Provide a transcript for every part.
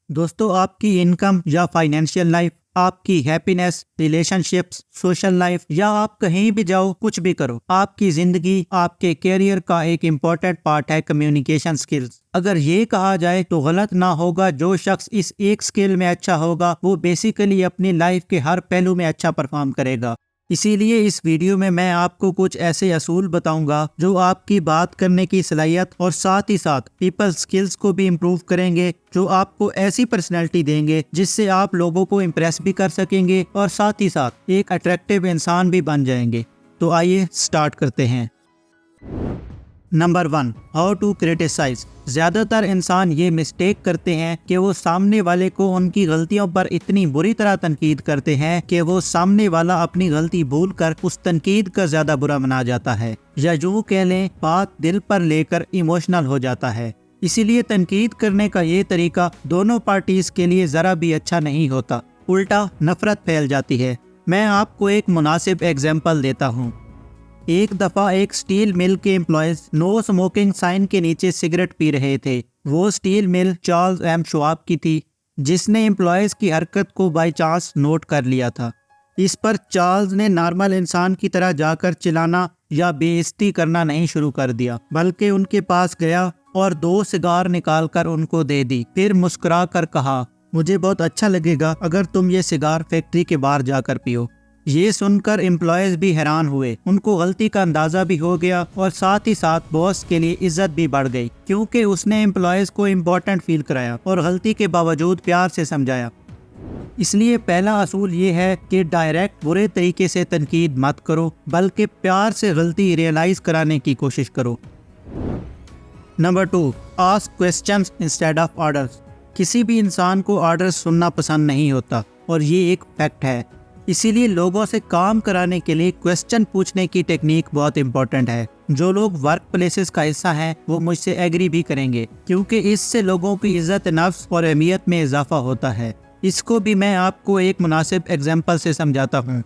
दोस्तों, आपकी इनकम या फाइनेंशियल लाइफ, आपकी हैप्पीनेस, रिलेशनशिप्स, सोशल लाइफ या आप कहीं भी जाओ, कुछ भी करो, आपकी जिंदगी, आपके कैरियर का एक इम्पोर्टेंट पार्ट है कम्युनिकेशन स्किल्स। अगर ये कहा जाए तो गलत ना होगा, जो शख्स इस एक स्किल में अच्छा होगा वो बेसिकली अपनी लाइफ के हर पहलू में अच्छा परफॉर्म करेगा। इसीलिए इस वीडियो में मैं आपको कुछ ऐसे असूल बताऊंगा जो आपकी बात करने की सलाहियत और साथ ही साथ पीपल स्किल्स को भी इम्प्रूव करेंगे, जो आपको ऐसी पर्सनैलिटी देंगे जिससे आप लोगों को इम्प्रेस भी कर सकेंगे और साथ ही साथ एक अट्रैक्टिव इंसान भी बन जाएंगे। तो आइए स्टार्ट करते हैं। Number 1, how to criticise. ज्यादातर इंसान ये मिस्टेक करते हैं कि वो सामने वाले को उनकी गलतियों पर इतनी बुरी तरह तनकीद करते हैं कि वो सामने वाला अपनी गलती भूलकर उस तनकीद का ज्यादा बुरा मना जाता है, या यूं कह लें बात दिल पर लेकर इमोशनल हो जाता है। इसीलिए तनकीद करने का ये तरीका दोनों पार्टीज के लिए जरा भी अच्छा नहीं होता, उल्टा नफरत फैल जाती है। मैं आपको एक मुनासिब एग्जाम्पल देता हूँ। एक दफ़ा एक स्टील मिल के एम्प्लॉयज नो स्मोकिंग साइन के नीचे सिगरेट पी रहे थे। वो steel mill Charles M Schwab की थी, जिसने एम्प्लॉयज की हरकत को बाई चांस नोट कर लिया था। इस पर चार्ल्स ने नॉर्मल इंसान की तरह जाकर चिल्लाना या बेइज्जती करना नहीं शुरू कर दिया, बल्कि उनके पास गया और 2 सिगार निकाल कर उनको दे दी। फिर मुस्कुरा कर कहा, मुझे बहुत अच्छा लगेगा अगर तुम ये सिगार फैक्ट्री के बाहर जाकर पियो। ये सुनकर एम्प्लॉयज भी हैरान हुए, उनको गलती का अंदाजा भी हो गया और साथ ही साथ बॉस के लिए इज्जत भी बढ़ गई, क्योंकि उसने एम्प्लॉयज को इम्पोर्टेंट फील कराया और गलती के बावजूद प्यार से समझाया। इसलिए पहला असूल ये है कि डायरेक्ट बुरे तरीके से तनकीद मत करो, बल्कि प्यार से गलती रियलाइज कराने की कोशिश करो। Number 2, ask questions instead of orders. किसी भी इंसान को ऑर्डर सुनना पसंद नहीं होता और ये एक फैक्ट है। इसीलिए लोगों से काम कराने के लिए क्वेश्चन पूछने की टेक्निक बहुत इंपॉर्टेंट है। जो लोग वर्क प्लेसेस का हिस्सा हैं वो मुझसे एग्री भी करेंगे, क्योंकि इससे लोगों की इज्जत नफ्स और अहमियत में इजाफा होता है। इसको भी मैं आपको एक मुनासिब एग्जाम्पल से समझाता हूँ।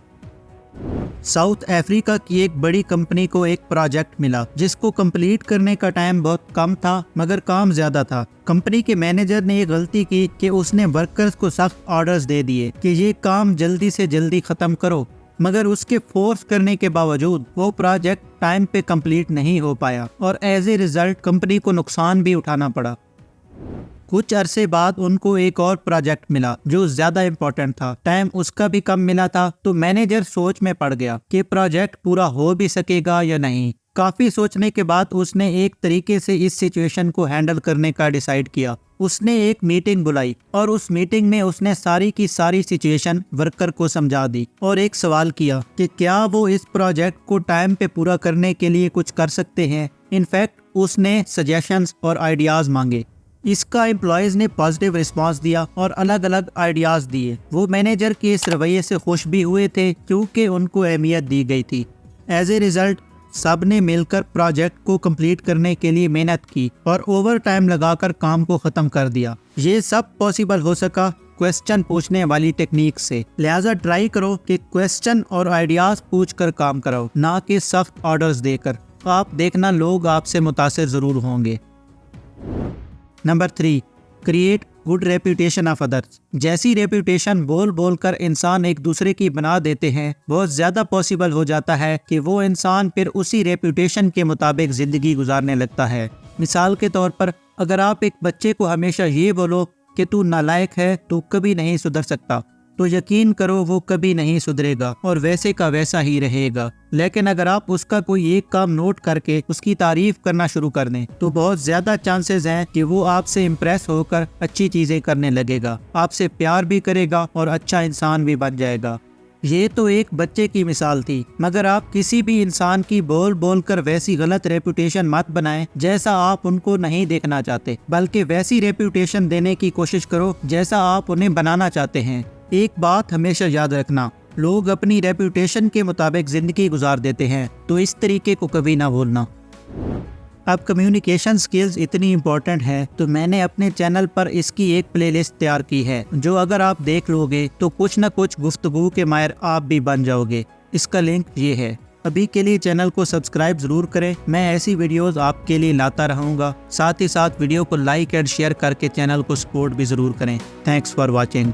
साउथ अफ्रीका की एक बड़ी कंपनी को एक प्रोजेक्ट मिला जिसको कंप्लीट करने का टाइम बहुत कम था, मगर काम ज्यादा था। कंपनी के मैनेजर ने ये गलती की कि उसने वर्कर्स को सख्त ऑर्डर्स दे दिए कि ये काम जल्दी से जल्दी खत्म करो, मगर उसके फोर्स करने के बावजूद वो प्रोजेक्ट टाइम पे कंप्लीट नहीं हो पाया और एज ए रिजल्ट कंपनी को नुकसान भी उठाना पड़ा। कुछ अरसे बाद उनको एक और प्रोजेक्ट मिला जो ज्यादा इम्पोर्टेंट था, टाइम उसका भी कम मिला था। तो मैनेजर सोच में पड़ गया कि प्रोजेक्ट पूरा हो भी सकेगा या नहीं। काफी सोचने के बाद उसने एक तरीके से इस सिचुएशन को हैंडल करने का डिसाइड किया। उसने एक मीटिंग बुलाई और उस मीटिंग में उसने सारी की सारी सिचुएशन वर्कर को समझा दी और एक सवाल किया कि क्या वो इस प्रोजेक्ट को टाइम पे पूरा करने के लिए कुछ कर सकते हैं। इनफैक्ट उसने सजेशंस और आइडियाज मांगे। इसका एम्प्लॉयज ने पॉजिटिव रिस्पांस दिया और अलग अलग आइडियाज दिए। वो मैनेजर के इस रवैये से खुश भी हुए थे, क्योंकि उनको अहमियत दी गई थी। एज ए रिजल्ट सब ने मिलकर प्रोजेक्ट को कंप्लीट करने के लिए मेहनत की और ओवर टाइम लगाकर काम को खत्म कर दिया। ये सब पॉसिबल हो सका क्वेश्चन पूछने वाली टेक्निक से। लिहाजा ट्राई करो कि क्वेश्चन और आइडियाज पूछ कर काम कराओ, ना कि सख्त ऑर्डर्स देकर। आप देखना लोग आपसे मुतासिर जरूर होंगे। Number 3, create good reputation of others. जैसी रेपुटेशन बोल बोल कर इंसान एक दूसरे की बना देते हैं, बहुत ज्यादा पॉसिबल हो जाता है कि वो इंसान फिर उसी रेपुटेशन के मुताबिक जिंदगी गुजारने लगता है। मिसाल के तौर पर, अगर आप एक बच्चे को हमेशा ये बोलो कि तू नालायक है, तू कभी नहीं सुधर सकता, तो यकीन करो वो कभी नहीं सुधरेगा और वैसे का वैसा ही रहेगा। लेकिन अगर आप उसका कोई एक काम नोट करके उसकी तारीफ करना शुरू कर दें, तो बहुत ज्यादा चांसेस हैं कि वो आपसे इम्प्रेस होकर अच्छी चीजें करने लगेगा, आपसे प्यार भी करेगा और अच्छा इंसान भी बन जाएगा। ये तो एक बच्चे की मिसाल थी, मगर आप किसी भी इंसान की बोल बोल कर वैसी गलत रेपुटेशन मत बनाएं जैसा आप उनको नहीं देखना चाहते, बल्कि वैसी रेपुटेशन देने की कोशिश करो जैसा आप उन्हें बनाना चाहते हैं। एक बात हमेशा याद रखना, लोग अपनी रेपुटेशन के मुताबिक जिंदगी गुजार देते हैं, तो इस तरीके को कभी ना भूलना। अब कम्युनिकेशन स्किल्स इतनी इम्पोर्टेंट है, तो मैंने अपने चैनल पर इसकी एक प्लेलिस्ट तैयार की है, जो अगर आप देख लोगे तो कुछ न कुछ गुफ्तगू के माहिर आप भी बन जाओगे। इसका लिंक ये है। ابھی کے لیے چینل کو سبسکرائب ضرور کریں، میں ایسی ویڈیوز آپ کے لیے لاتا رہوں گا۔ ساتھ ہی ساتھ ویڈیو کو لائک اینڈ شیئر کر کے چینل کو سپورٹ بھی ضرور کریں۔ Thanks for watching.